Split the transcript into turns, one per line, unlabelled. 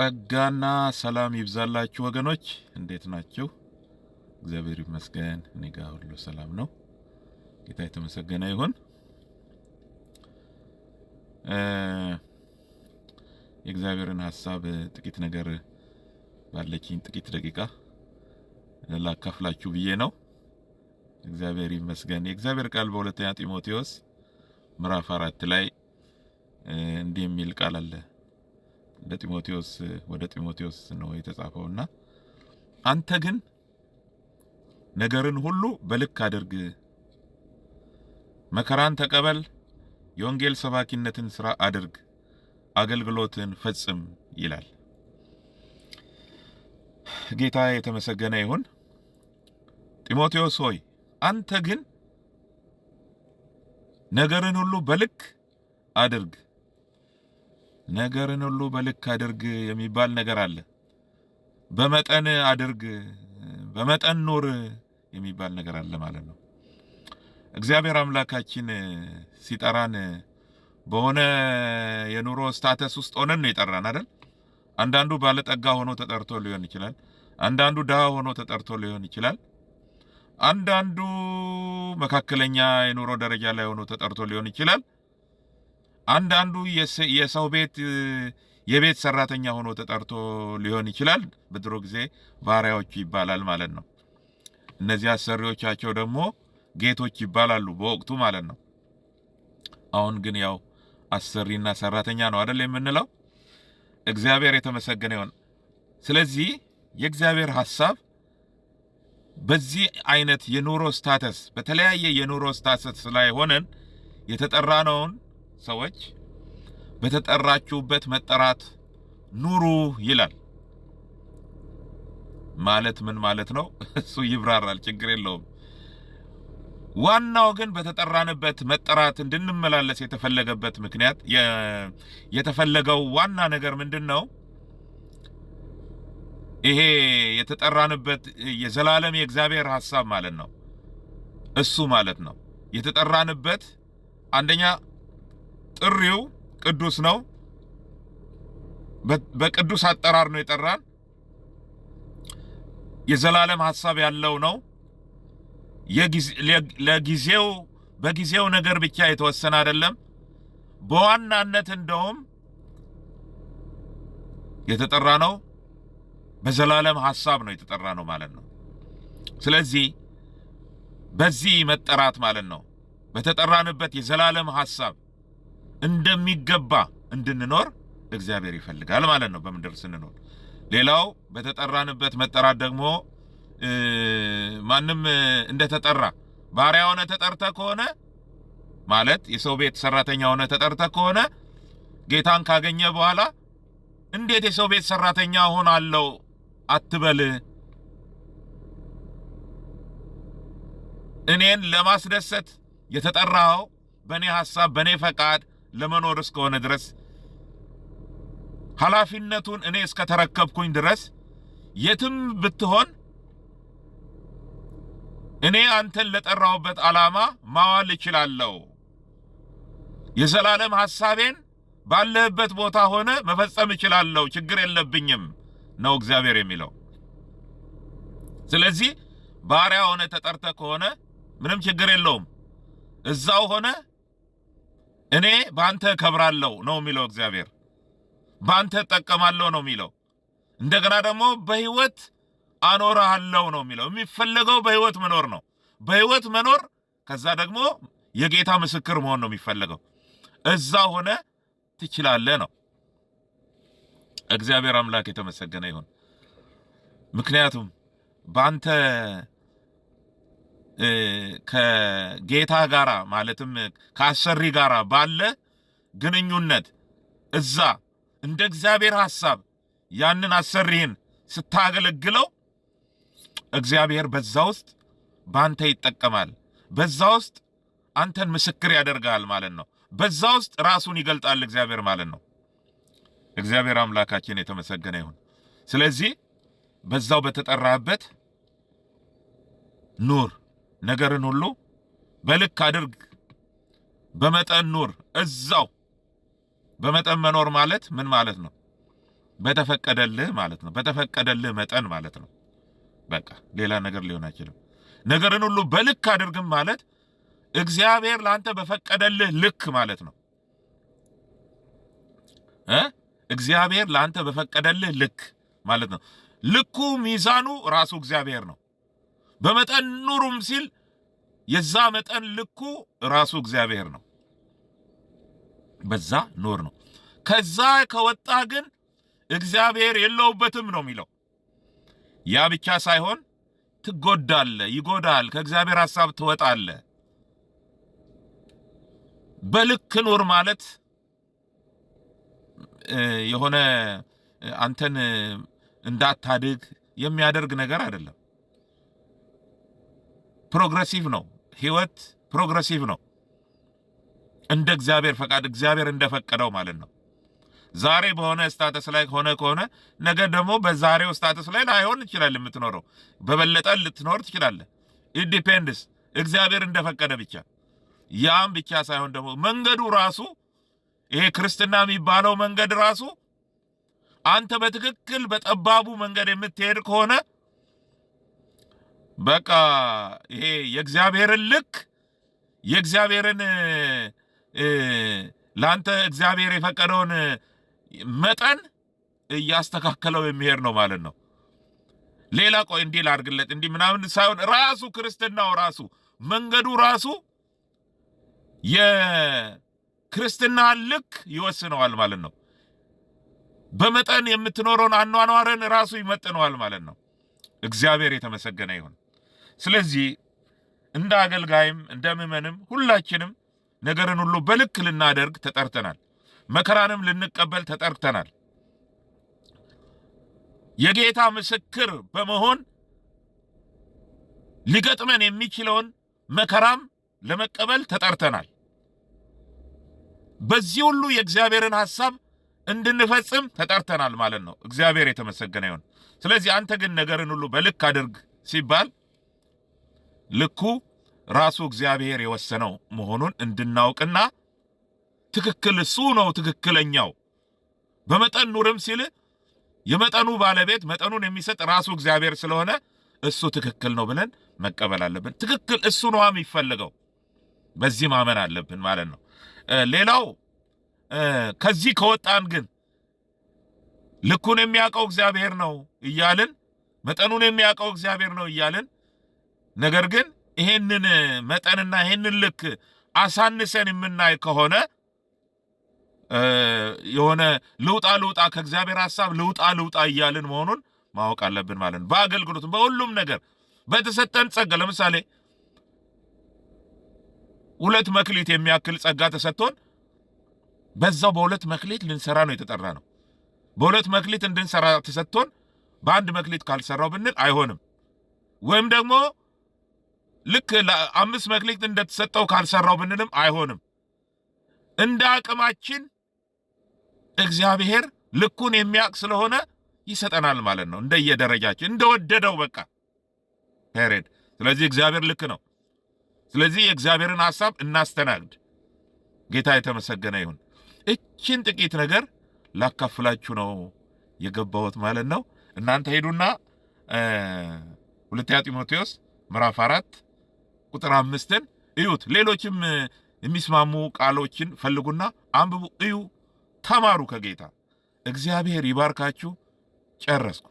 ጸጋና ሰላም ይብዛላችሁ ወገኖች፣ እንዴት ናችሁ? እግዚአብሔር ይመስገን እኔ ጋር ሁሉ ሰላም ነው። ጌታ የተመሰገነ ይሁን። የእግዚአብሔርን ሐሳብ ጥቂት ነገር ባለችኝ ጥቂት ደቂቃ ላካፍላችሁ ብዬ ነው። እግዚአብሔር ይመስገን። የእግዚአብሔር ቃል በሁለተኛ ጢሞቴዎስ ምዕራፍ 4 ላይ እንዲህ የሚል ቃል አለ። ወደ ጢሞቴዎስ ነው የተጻፈውና አንተ ግን ነገርን ሁሉ በልክ አድርግ፣ መከራን ተቀበል፣ የወንጌል ሰባኪነትን ስራ አድርግ፣ አገልግሎትን ፈጽም ይላል። ጌታ የተመሰገነ ይሁን። ጢሞቴዎስ ሆይ አንተ ግን ነገርን ሁሉ በልክ አድርግ። ነገርን ሁሉ በልክ አድርግ የሚባል ነገር አለ። በመጠን አድርግ፣ በመጠን ኑር የሚባል ነገር አለ ማለት ነው። እግዚአብሔር አምላካችን ሲጠራን በሆነ የኑሮ ስታተስ ውስጥ ሆነን ነው የጠራን አይደል? አንዳንዱ ባለጠጋ ሆኖ ተጠርቶ ሊሆን ይችላል። አንዳንዱ ድሃ ሆኖ ተጠርቶ ሊሆን ይችላል። አንዳንዱ መካከለኛ የኑሮ ደረጃ ላይ ሆኖ ተጠርቶ ሊሆን ይችላል። አንዳንዱ የሰው ቤት የቤት ሰራተኛ ሆኖ ተጠርቶ ሊሆን ይችላል። በድሮ ጊዜ ባሪያዎች ይባላል ማለት ነው። እነዚህ አሰሪዎቻቸው ደግሞ ጌቶች ይባላሉ በወቅቱ ማለት ነው። አሁን ግን ያው አሰሪና ሰራተኛ ነው አይደል የምንለው። እግዚአብሔር የተመሰገነ ይሁን። ስለዚህ የእግዚአብሔር ሐሳብ በዚህ አይነት የኑሮ ስታተስ በተለያየ የኑሮ ስታተስ ላይ ሆነን የተጠራነውን ሰዎች በተጠራችሁበት መጠራት ኑሩ ይላል። ማለት ምን ማለት ነው? እሱ ይብራራል፣ ችግር የለውም። ዋናው ግን በተጠራንበት መጠራት እንድንመላለስ የተፈለገበት ምክንያት የተፈለገው ዋና ነገር ምንድነው? ይሄ የተጠራንበት የዘላለም የእግዚአብሔር ሐሳብ ማለት ነው። እሱ ማለት ነው የተጠራንበት አንደኛ ጥሪው ቅዱስ ነው። በቅዱስ አጠራር ነው የጠራን። የዘላለም ሐሳብ ያለው ነው። በጊዜው ነገር ብቻ የተወሰነ አይደለም። በዋናነት እንደውም የተጠራ ነው በዘላለም ሐሳብ ነው የተጠራ ነው ማለት ነው። ስለዚህ በዚህ መጠራት ማለት ነው በተጠራንበት የዘላለም ሐሳብ እንደሚገባ እንድንኖር እግዚአብሔር ይፈልጋል ማለት ነው በምድር ስንኖር። ሌላው በተጠራንበት መጠራት ደግሞ ማንም እንደተጠራ ባሪያ ሆነ ተጠርተ ከሆነ ማለት የሰው ቤት ሰራተኛ ሆነ ተጠርተ ከሆነ ጌታን ካገኘ በኋላ እንዴት የሰው ቤት ሰራተኛ ሆናለሁ አትበል። እኔን ለማስደሰት የተጠራው በኔ ሐሳብ በኔ ፈቃድ ለመኖር እስከሆነ ድረስ ኃላፊነቱን እኔ እስከተረከብኩኝ ድረስ የትም ብትሆን እኔ አንተን ለጠራውበት ዓላማ ማዋል እችላለሁ። የዘላለም ሐሳቤን ባለህበት ቦታ ሆነ መፈጸም እችላለሁ፣ ችግር የለብኝም ነው እግዚአብሔር የሚለው። ስለዚህ ባሪያ ሆነ ተጠርተ ከሆነ ምንም ችግር የለውም። እዛው ሆነ እኔ ባንተ ከብራለሁ ነው የሚለው እግዚአብሔር። ባንተ ተጠቀማለሁ ነው የሚለው። እንደገና ደግሞ በህይወት አኖርሃለሁ ነው የሚለው። የሚፈለገው በህይወት መኖር ነው። በህይወት መኖር ከዛ ደግሞ የጌታ ምስክር መሆን ነው የሚፈለገው። እዛው ሆነ ትችላለህ ነው። እግዚአብሔር አምላክ የተመሰገነ ይሁን። ምክንያቱም ባንተ ከጌታ ጋራ ማለትም ከአሰሪ ጋራ ባለ ግንኙነት እዛ እንደ እግዚአብሔር ሐሳብ ያንን አሰሪህን ስታገለግለው እግዚአብሔር በዛ ውስጥ ባንተ ይጠቀማል። በዛ ውስጥ አንተን ምስክር ያደርጋል ማለት ነው። በዛ ውስጥ ራሱን ይገልጣል እግዚአብሔር ማለት ነው። እግዚአብሔር አምላካችን የተመሰገነ ይሁን። ስለዚህ በዛው በተጠራህበት ኑር። ነገርን ሁሉ በልክ አድርግ፣ በመጠን ኑር። እዛው በመጠን መኖር ማለት ምን ማለት ነው? በተፈቀደልህ ማለት ነው። በተፈቀደልህ መጠን ማለት ነው። በቃ ሌላ ነገር ሊሆን አይችልም። ነገርን ሁሉ በልክ አድርግም ማለት እግዚአብሔር ለአንተ በፈቀደልህ ልክ ማለት ነው። እግዚአብሔር ለአንተ በፈቀደልህ ልክ ማለት ነው። ልኩ ሚዛኑ ራሱ እግዚአብሔር ነው። በመጠን ኑሩም ሲል የዛ መጠን ልኩ ራሱ እግዚአብሔር ነው። በዛ ኑር ነው። ከዛ ከወጣ ግን እግዚአብሔር የለውበትም ነው የሚለው። ያ ብቻ ሳይሆን ትጎዳለህ፣ ይጎዳል፣ ከእግዚአብሔር ሐሳብ ትወጣለህ። በልክ ኑር ማለት የሆነ አንተን እንዳታድግ የሚያደርግ ነገር አይደለም። ፕሮግሬሲቭ ነው። ህይወት ፕሮግሬሲቭ ነው። እንደ እግዚአብሔር ፈቃድ፣ እግዚአብሔር እንደፈቀደው ማለት ነው። ዛሬ በሆነ ስታተስ ላይ ከሆነ ነገ ደግሞ በዛሬው ስታተስ ላይ ላይሆን ይችላል የምትኖረው። በበለጠ ልትኖር ትችላለህ። ኢት ዲፔንድስ እግዚአብሔር እንደፈቀደ ብቻ። ያም ብቻ ሳይሆን ደግሞ መንገዱ ራሱ ይሄ ክርስትና የሚባለው መንገድ ራሱ አንተ በትክክል በጠባቡ መንገድ የምትሄድ ከሆነ በቃ ይሄ የእግዚአብሔርን ልክ የእግዚአብሔርን ላንተ እግዚአብሔር የፈቀደውን መጠን እያስተካከለው የሚሄድ ነው ማለት ነው። ሌላ ቆይ እንዲህ ላድርግለት እንዲህ ምናምን ሳይሆን ራሱ ክርስትናው ራሱ መንገዱ ራሱ የክርስትና ልክ ይወስነዋል ማለት ነው። በመጠን የምትኖረውን አኗኗርን ራሱ ይመጥነዋል ማለት ነው። እግዚአብሔር የተመሰገነ ይሁን። ስለዚህ እንደ አገልጋይም እንደ ምዕመንም ሁላችንም ነገርን ሁሉ በልክ ልናደርግ ተጠርተናል። መከራንም ልንቀበል ተጠርተናል። የጌታ ምስክር በመሆን ሊገጥመን የሚችለውን መከራም ለመቀበል ተጠርተናል። በዚህ ሁሉ የእግዚአብሔርን ሐሳብ እንድንፈጽም ተጠርተናል ማለት ነው። እግዚአብሔር የተመሰገነ ይሁን። ስለዚህ አንተ ግን ነገርን ሁሉ በልክ አድርግ ሲባል ልኩ ራሱ እግዚአብሔር የወሰነው መሆኑን እንድናውቅና ትክክል እሱ ነው ትክክለኛው። በመጠን ኑርም ሲል የመጠኑ ባለቤት መጠኑን የሚሰጥ ራሱ እግዚአብሔር ስለሆነ እሱ ትክክል ነው ብለን መቀበል አለብን። ትክክል እሱ ነው የሚፈልገው። በዚህ ማመን አለብን ማለት ነው። ሌላው ከዚህ ከወጣን ግን ልኩን የሚያውቀው እግዚአብሔር ነው እያልን መጠኑን የሚያውቀው እግዚአብሔር ነው እያልን ነገር ግን ይሄንን መጠንና ይሄንን ልክ አሳንሰን የምናይ ከሆነ የሆነ ልውጣ ከእግዚአብሔር ሐሳብ ልውጣ እያልን መሆኑን ማወቅ አለብን ማለት ነው። በአገልግሎትም በሁሉም ነገር በተሰጠን ጸጋ ለምሳሌ 2 መክሊት የሚያክል ጸጋ ተሰጥቶን በዛው በ2 መክሊት ልንሰራ ነው የተጠራ ነው። በ2 መክሊት እንድንሰራ ተሰጥቶን በአንድ መክሊት ካልሰራው ብንል አይሆንም። ወይም ደግሞ ልክ ለ5 መክሊት እንደተሰጠው ካልሰራው ብንልም አይሆንም። እንደ አቅማችን እግዚአብሔር ልኩን የሚያውቅ ስለሆነ ይሰጠናል ማለት ነው። እንደየደረጃችን እንደወደደው በቃ ፔሬድ። ስለዚህ እግዚአብሔር ልክ ነው። ስለዚህ የእግዚአብሔርን ሐሳብ እናስተናግድ። ጌታ የተመሰገነ ይሁን። እችን ጥቂት ነገር ላካፍላችሁ ነው የገባሁት ማለት ነው። እናንተ ሄዱና 2 ጢሞቴዎስ ምዕራፍ 4 ቁጥር 5ን እዩት። ሌሎችም የሚስማሙ ቃሎችን ፈልጉና አንብቡ፣ እዩ፣ ተማሩ ከጌታ። እግዚአብሔር ይባርካችሁ። ጨረስኩ።